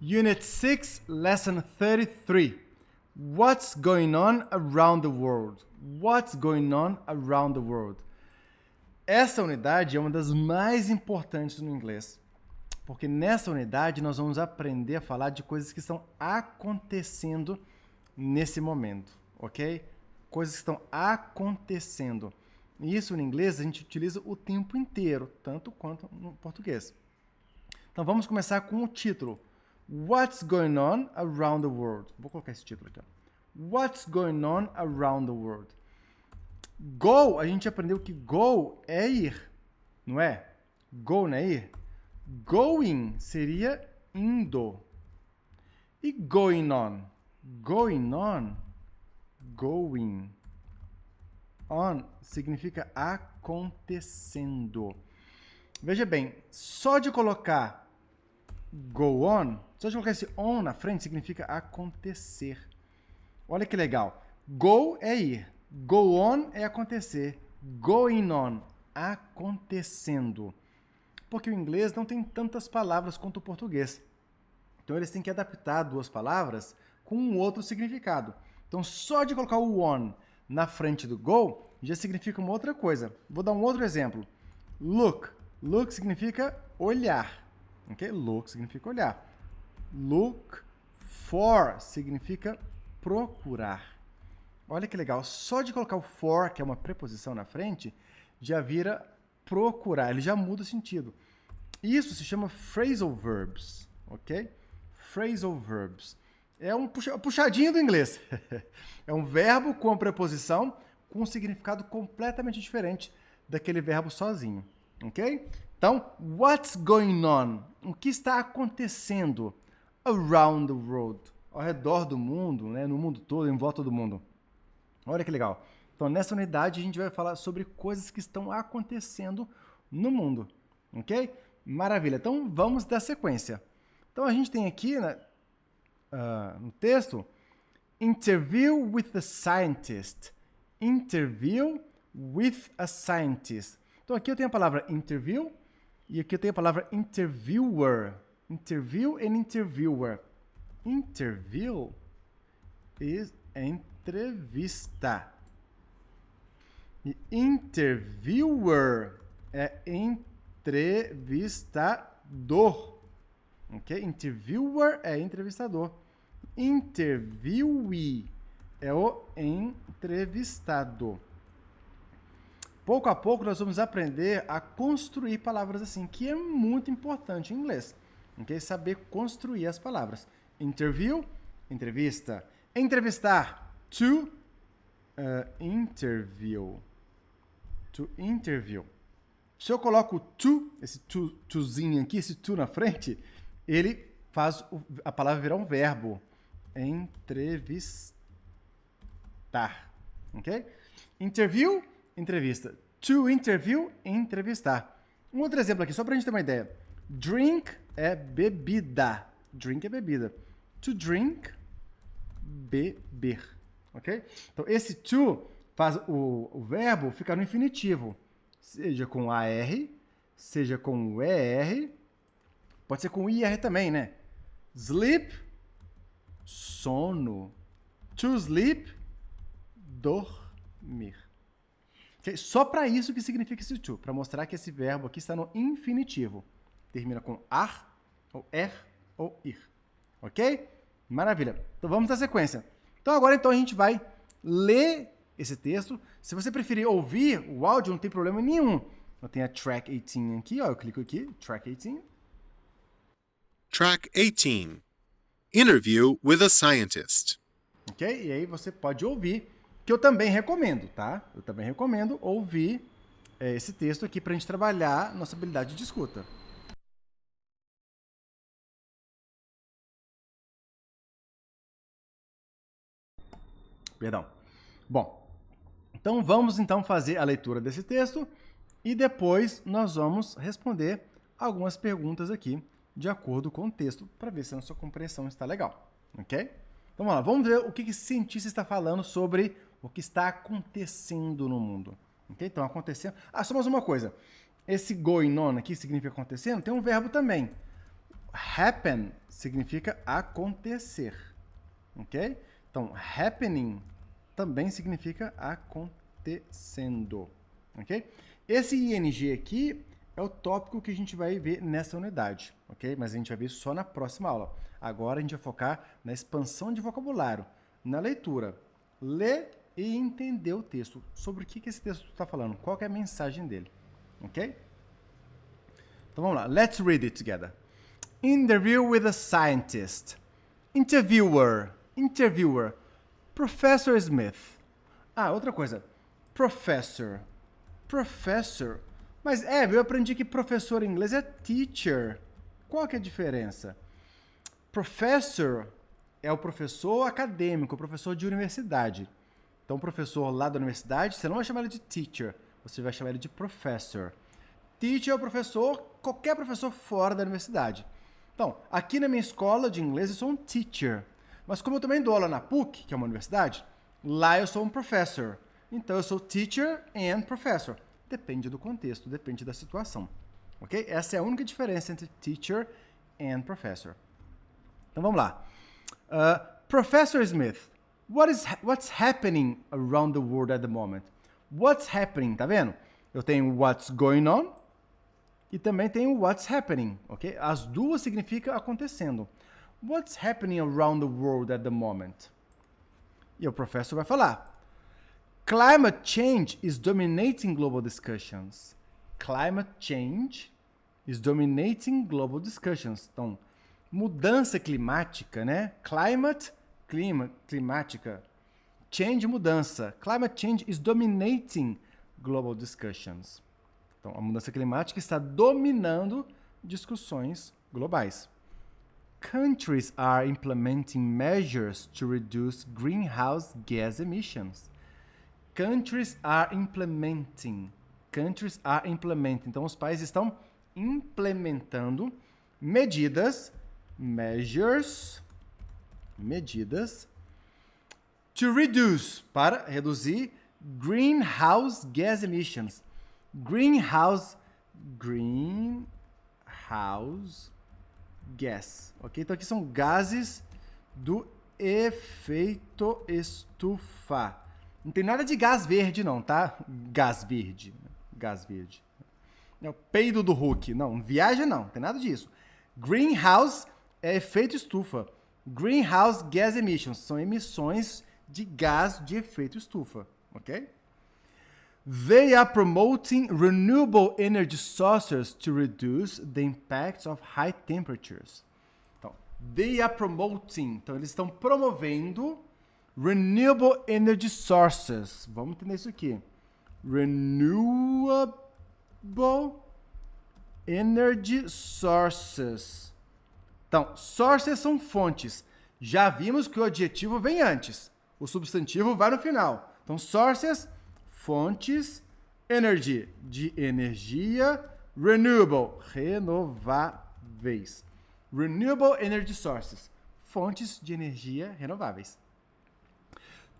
Unit 6, Lesson 33. What's going on around the world? What's going on around the world? Essa unidade é uma das mais importantes no inglês, porque nessa unidade nós vamos aprender a falar de coisas que estão acontecendo nesse momento, ok? Coisas que estão acontecendo. E isso no inglês a gente utiliza o tempo inteiro, tanto quanto no português. Então vamos começar com o título. What's going on around the world? Vou colocar esse título aqui. What's going on around the world? Go, a gente aprendeu que go é ir, não é? Go não é ir? Going seria indo. E going on? Going on? Going on significa acontecendo. Veja bem, só de colocar go on, só de colocar esse on na frente significa acontecer. Olha que legal. Go é ir. Go on é acontecer. Going on, acontecendo. Porque o inglês não tem tantas palavras quanto o português. Então eles têm que adaptar duas palavras com um outro significado. Então só de colocar o on na frente do go já significa uma outra coisa. Vou dar um outro exemplo. Look. Look significa olhar. Okay? Look significa olhar. Look for significa procurar. Olha que legal. Só de colocar o for, que é uma preposição na frente, já vira procurar. Ele já muda o sentido. Isso se chama phrasal verbs. Ok? Phrasal verbs. É um puxadinho do inglês. É um verbo com a preposição com um significado completamente diferente daquele verbo sozinho. Ok? Então, what's going on? O que está acontecendo around the world? Ao redor do mundo, né? No mundo todo, em volta do mundo. Olha que legal. Então, nessa unidade, a gente vai falar sobre coisas que estão acontecendo no mundo. Ok? Maravilha. Então, vamos dar sequência. Então, a gente tem aqui, né, no texto, interview with a scientist. Interview with a scientist. Então, aqui eu tenho a palavra interview e aqui eu tenho a palavra interviewer. Interview and interviewer. Interview is entrevista. E interviewer é entrevistador. Ok? Interviewer é entrevistador. Interviewee é o entrevistado. Pouco a pouco nós vamos aprender a construir palavras assim, que é muito importante em inglês. Okay? Saber construir as palavras. Interview, entrevista. Entrevistar, to interview. To interview. Se eu coloco o to, esse tozinho aqui, esse to na frente, ele faz a palavra virar um verbo. Entrevistar. Ok? Interview, entrevista. To interview, entrevistar. Um outro exemplo aqui, só para a gente ter uma ideia. Drink é bebida. Drink é bebida. To drink, beber. Ok? Então, esse to faz o verbo ficar no infinitivo. Seja com AR, seja com ER, pode ser com IR também, né? Sleep, sono. To sleep, dormir. Okay? Só para isso que significa esse to, para mostrar que esse verbo aqui está no infinitivo. Termina com ar, ou ou ir. Ok? Maravilha. Então vamos na sequência. Então agora a gente vai ler esse texto. Se você preferir ouvir o áudio, não tem problema nenhum. Eu tenho a Track 18 aqui, ó, eu clico aqui, Track 18. Track 18. Interview with a scientist. Ok? E aí você pode ouvir, que eu também recomendo, tá? Eu também recomendo ouvir esse texto aqui para a gente trabalhar nossa habilidade de escuta. Perdão. Bom, então vamos fazer a leitura desse texto e depois nós vamos responder algumas perguntas aqui de acordo com o texto para ver se a nossa compreensão está legal, ok? Então vamos lá, vamos ver o que esse cientista está falando sobre o que está acontecendo no mundo. Ok? Então acontecendo... só mais uma coisa. Esse going on aqui significa acontecendo, tem um verbo também. Happen significa acontecer, ok? Então, happening também significa acontecendo, ok? Esse ing aqui é o tópico que a gente vai ver nessa unidade, ok? Mas a gente vai ver só na próxima aula. Agora a gente vai focar na expansão de vocabulário, na leitura. Ler e entender o texto. Sobre o que esse texto está falando, qual que é a mensagem dele, ok? Então vamos lá, let's read it together. Interview with a scientist. Interviewer. Interviewer. Professor Smith. Ah, outra coisa. Professor. Professor. Mas, eu aprendi que professor em inglês é teacher. Qual que é a diferença? Professor é o professor acadêmico, o professor de universidade. Então, o professor lá da universidade, você não vai chamar ele de teacher, você vai chamar ele de professor. Teacher é o professor, qualquer professor fora da universidade. Então, aqui na minha escola de inglês eu sou um teacher. Mas como eu também dou aula na PUC, que é uma universidade, lá eu sou um professor. Então, eu sou teacher and professor. Depende do contexto, depende da situação. Ok? Essa é a única diferença entre teacher and professor. Então, vamos lá. Professor Smith, what's happening around the world at the moment? What's happening, tá vendo? Eu tenho what's going on e também tenho what's happening, ok? As duas significam acontecendo. What's happening around the world at the moment? E o professor vai falar. Climate change is dominating global discussions. Climate change is dominating global discussions. Então, mudança climática, né? Climate, climática. Change, mudança. Climate change is dominating global discussions. Então, a mudança climática está dominando discussões globais. Countries are implementing measures to reduce greenhouse gas emissions. Countries are implementing. Countries are implementing. Então, os países estão implementando medidas to reduce, para reduzir greenhouse gas emissions. Greenhouse gas, ok? Então aqui são gases do efeito estufa. Não tem nada de gás verde não, tá? Gás verde. É o peido do Hulk. Não viaja não, tem nada disso. Greenhouse é efeito estufa. Greenhouse gas emissions são emissões de gás de efeito estufa, ok? They are promoting renewable energy sources to reduce the impacts of high temperatures. Então, they are promoting. Então, eles estão promovendo renewable energy sources. Vamos entender isso aqui. Renewable energy sources. Então, sources são fontes. Já vimos que o adjetivo vem antes. O substantivo vai no final. Então, sources, fontes, energy, de energia, renewable, renováveis. Renewable energy sources, fontes de energia renováveis.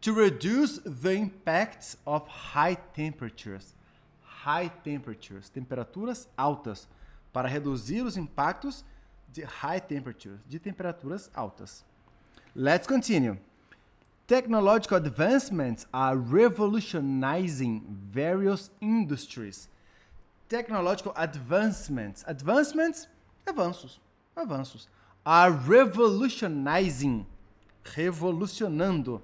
To reduce the impacts of high temperatures. High temperatures, temperaturas altas, para reduzir os impactos de high temperatures, de temperaturas altas. Let's continue. Technological advancements are revolutionizing various industries. Technological advancements. Advancements, avanços. Are revolutionizing, revolucionando.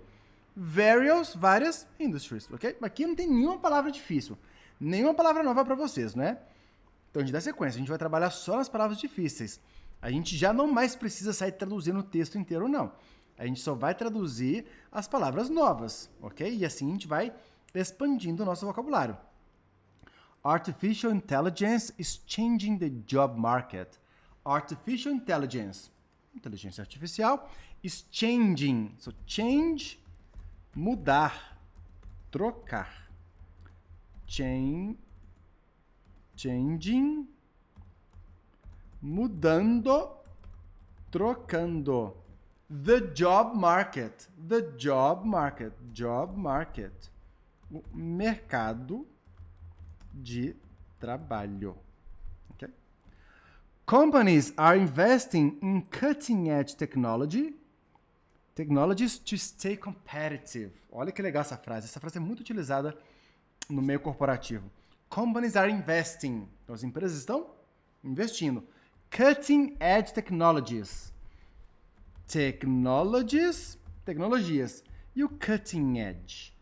Várias industries, ok? Aqui não tem nenhuma palavra difícil. Nenhuma palavra nova para vocês, né? Então, a gente dá sequência. A gente vai trabalhar só nas palavras difíceis. A gente já não mais precisa sair traduzindo o texto inteiro, não. A gente só vai traduzir as palavras novas, ok? E assim a gente vai expandindo o nosso vocabulário. Artificial intelligence is changing the job market. Artificial intelligence, inteligência artificial, is changing. So, change, mudar, trocar. Changing, mudando, trocando. The job market. O mercado de trabalho. Okay? Companies are investing in cutting-edge technologies to stay competitive. Olha que legal essa frase. Essa frase é muito utilizada no meio corporativo. Companies are investing. Então, as empresas estão investindo. Cutting-edge technologies. Tecnologias. E o cutting edge?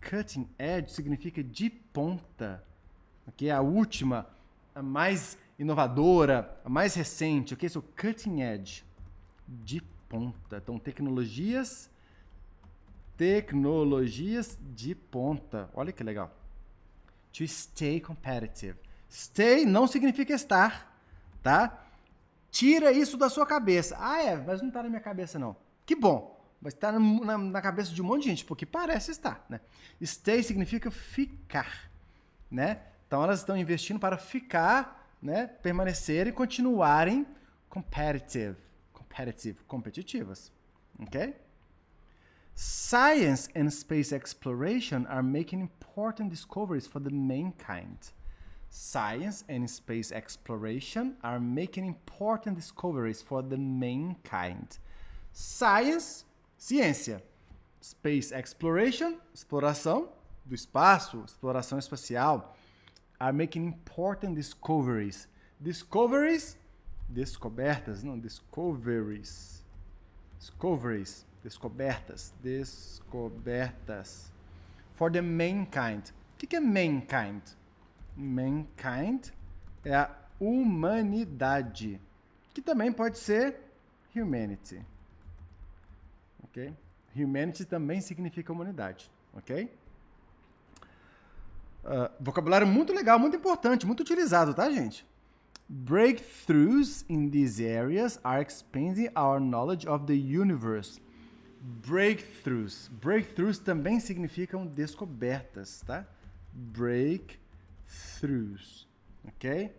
Cutting edge significa de ponta. Okay? A última, a mais inovadora, a mais recente. Okay? So, cutting edge. De ponta. Então, tecnologias de ponta. Olha que legal. To stay competitive. Stay não significa estar, tá? Tira isso da sua cabeça. Mas não tá na minha cabeça, não. Que bom. Mas tá na cabeça de um monte de gente, porque parece estar, né? Stay significa ficar, né? Então, elas estão investindo para ficar, né? Permanecer e continuarem competitivas. Ok? Science and space exploration are making important discoveries for the mankind. Science and space exploration are making important discoveries for the mankind. Science, ciência. Space exploration, exploração do espaço, exploração espacial, are making important discoveries. Descobertas, não, discoveries. Descobertas. For the mankind. O que é mankind? Mankind é a humanidade, que também pode ser humanity. Ok? Humanity também significa humanidade. Ok? Vocabulário muito legal, muito importante, muito utilizado, tá, gente? Breakthroughs in these areas are expanding our knowledge of the universe. Breakthroughs também significam descobertas, tá? Breakthroughs, ok?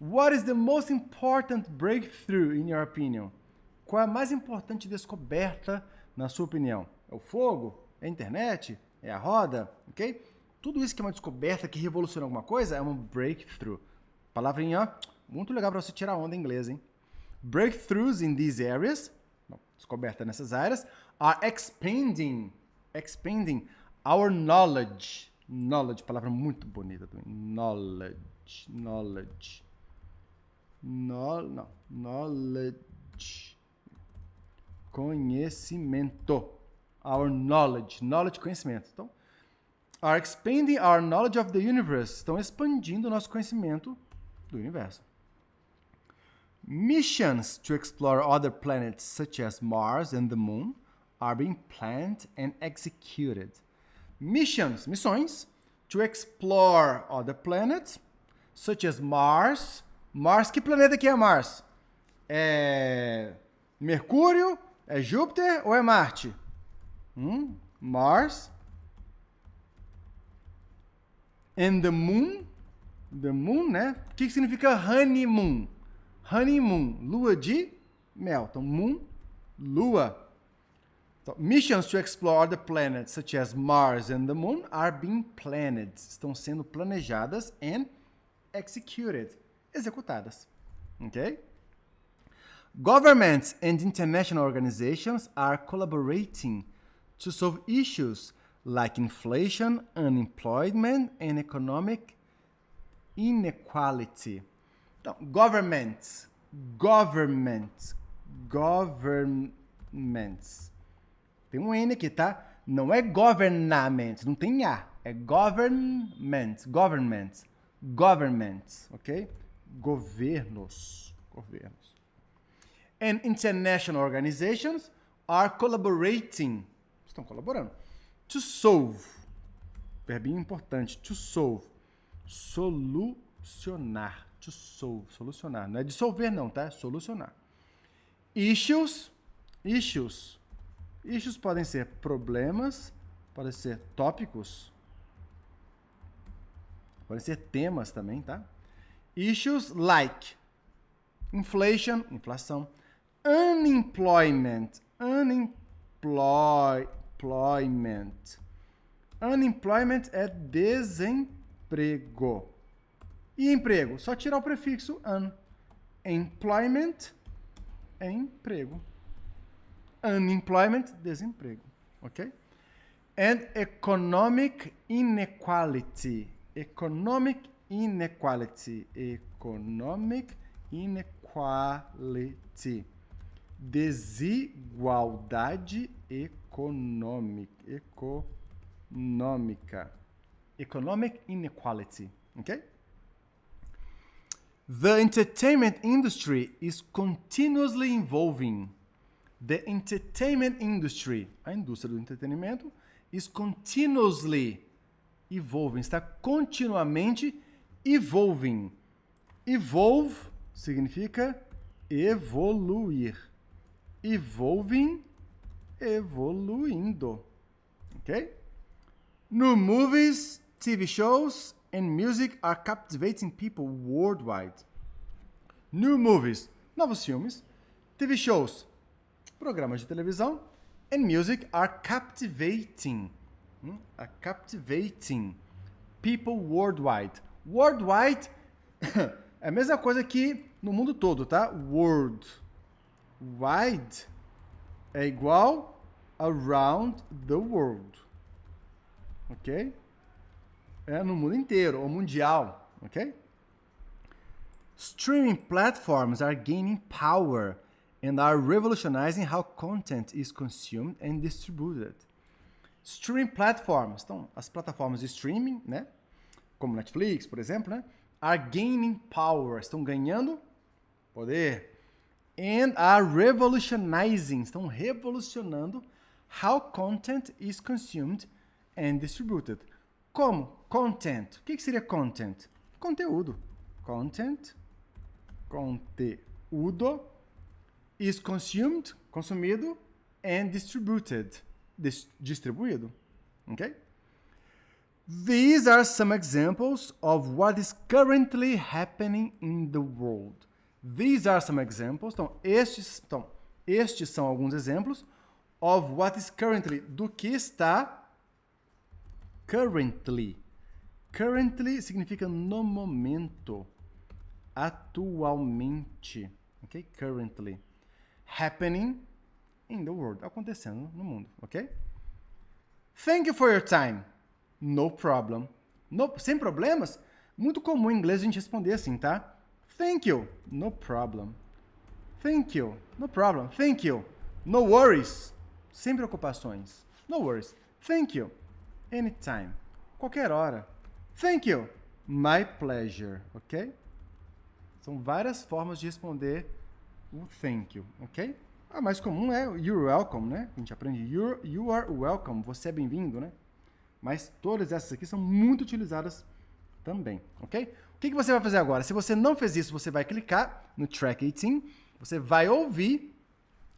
What is the most important breakthrough in your opinion? Qual é a mais importante descoberta na sua opinião? É o fogo? É a internet? É a roda? Ok? Tudo isso que é uma descoberta que revoluciona alguma coisa é uma breakthrough. Palavrinha muito legal para você tirar onda em inglês, hein? Breakthroughs in these areas, descoberta nessas áreas, are expanding our knowledge. Knowledge, palavra muito bonita também. Knowledge. Conhecimento. Our knowledge. Knowledge, conhecimento. Então, are expanding our knowledge of the universe. Estão expandindo o nosso conhecimento do universo. Missions to explore other planets, such as Mars and the Moon, are being planned and executed. Missões, to explore other planets, such as Mars. Mars, que planeta que é Mars? É Mercúrio? É Júpiter ou é Marte? Mars. And the Moon? The Moon, né? O que significa honeymoon? Honeymoon, lua de mel. Então, moon, lua. So, missions to explore other planets, such as Mars and the Moon, are being planned. Estão sendo planejadas and executed. Executadas. Ok? Governments and international organizations are collaborating to solve issues like inflation, unemployment, and economic inequality. Então, governments. Tem um N aqui, tá? Não é government, não tem A. É government, ok? Governos. And international organizations are collaborating. Estão colaborando. To solve. Verbinho importante. To solve. Solucionar. To solve. Solucionar. Não é dissolver, não, tá? É solucionar. Issues. Issues podem ser problemas, podem ser tópicos, podem ser temas também, tá? Issues like inflation, inflação, unemployment. Unemployment é desemprego. E emprego? Só tirar o prefixo un. Employment é emprego. Unemployment, desemprego. Ok? And economic inequality. Economic inequality. Economic inequality. Desigualdade econômica. Economic inequality. Okay? The entertainment industry is continuously evolving. The entertainment industry, a indústria do entretenimento, is continuously evolving. Está continuamente evolving. Evolve significa evoluir. Evolving, evoluindo. Ok? New movies, TV shows, and music are captivating people worldwide. New movies, novos filmes, TV shows, programas de televisão, and music are captivating. Are captivating people worldwide. Worldwide é a mesma coisa que no mundo todo, tá? World. Wide é igual around the world. Ok? É no mundo inteiro, ou mundial. Ok? Streaming platforms are gaining power and are revolutionizing how content is consumed and distributed. Streaming platforms, então, as plataformas de streaming, né? Como Netflix, por exemplo, né? Are gaining power, estão ganhando poder. And are revolutionizing, estão revolucionando how content is consumed and distributed. Como? Content. O que seria content? Conteúdo. Content, conteúdo, is consumed, consumido, and distributed, distribuído. Okay? These are some examples of what is currently happening in the world. These are some examples. Então, estes são alguns exemplos of what is currently, do que está currently. Currently significa no momento, atualmente. Ok? Currently. Happening in the world. Acontecendo no mundo. Ok? Thank you for your time. No problem. Sem problemas? Muito comum em inglês a gente responder assim, tá? Thank you. No problem. Thank you. No problem. Thank you. No worries. Sem preocupações. No worries. Thank you. Anytime. Qualquer hora. Thank you. My pleasure. Ok? São várias formas de responder o thank you. Ok? A mais comum é you're welcome, né? A gente aprende you are welcome. Você é bem-vindo, né? Mas todas essas aqui são muito utilizadas também, ok? O que você vai fazer agora? Se você não fez isso, você vai clicar no Track 18, você vai ouvir,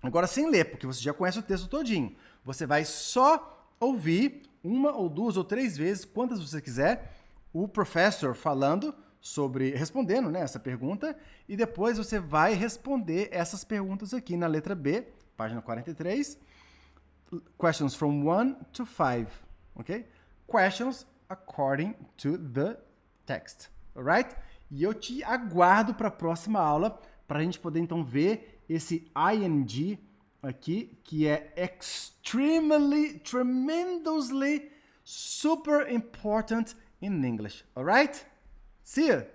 agora sem ler, porque você já conhece o texto todinho. Você vai só ouvir uma ou duas ou três vezes, quantas você quiser, o professor falando sobre, respondendo, né, essa pergunta, e depois você vai responder essas perguntas aqui na letra B, página 43, questions from 1 to 5, ok? Questions according to the text, alright? E eu te aguardo para a próxima aula, para a gente poder então ver esse ing aqui, que é extremely, tremendously, super important in English, alright? See you!